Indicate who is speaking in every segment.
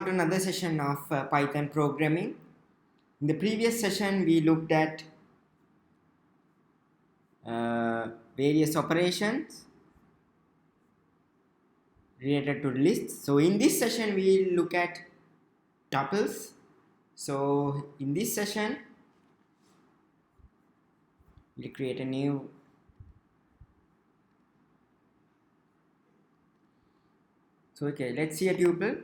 Speaker 1: Another session of Python programming. In the previous session we looked at various operations related to lists. So in this session we will look at tuples. So in this session we'll create a new let's see a tuple.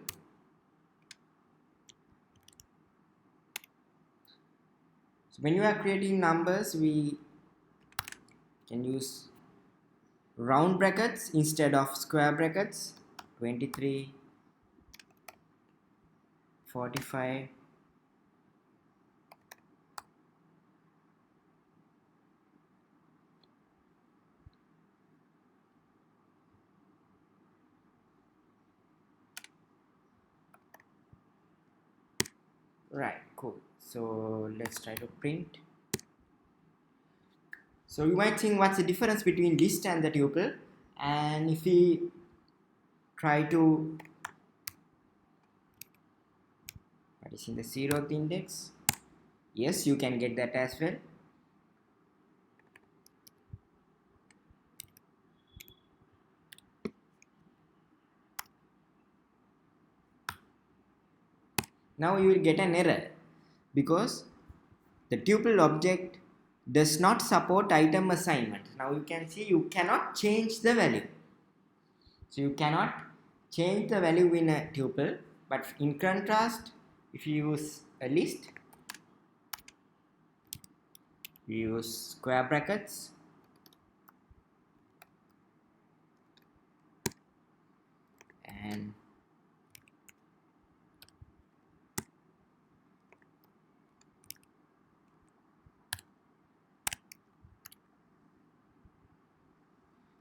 Speaker 1: So when you are creating numbers, we can use round brackets instead of square brackets. 23, 45, right, cool. So let's try to print. So you might think, what's the difference between list and the tuple? And if we try to partition the 0th index, yes, you can get that as well. Now you will get an error because the tuple object does not support item assignment. Now you can see you cannot change the value. So you cannot change the value in a tuple, but in contrast, if you use a list, you use square brackets, and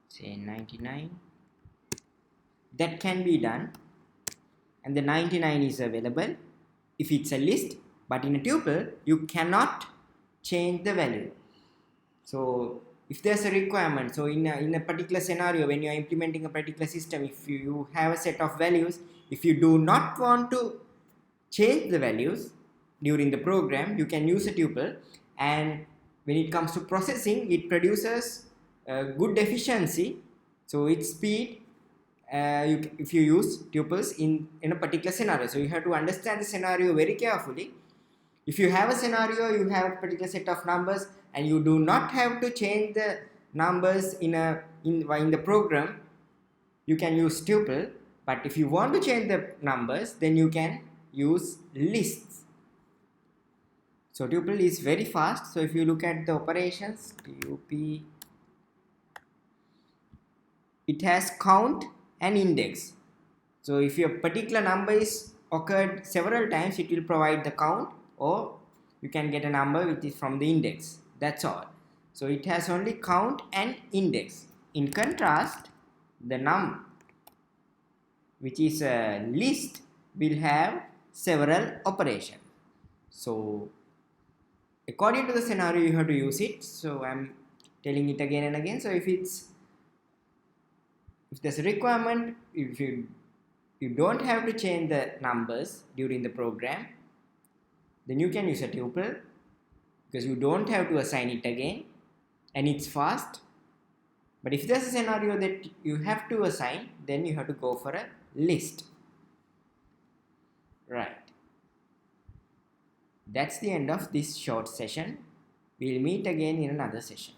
Speaker 1: say 99. That can be done, and the 99 is available if it's a list, but in a tuple you cannot change the value. So if there's a requirement, so in a particular scenario, when you are implementing a particular system, if you have a set of values, if you do not want to change the values during the program, you can use a tuple, and when it comes to processing, it produces good efficiency. So its speed, if you use tuples in a particular scenario. So you have to understand the scenario very carefully. If you have a scenario, you have a particular set of numbers and you do not have to change the numbers in the program, you can use tuple. But if you want to change the numbers, then you can use lists. So tuple is very fast. So if you look at the operations, tup, it has count and index. So if your particular number is occurred several times, it will provide the count, or you can get a number which is from the index. That's all. So it has only count and index. In contrast, the num, which is a list, will have several operations. So according to the scenario, you have to use it. So I'm telling it again and again. So if there's a requirement, if you don't have to change the numbers during the program, then you can use a tuple, because you don't have to assign it again and it's fast. But if there's a scenario that you have to assign, then you have to go for a list. Right. That's the end of this short session. We'll meet again in another session.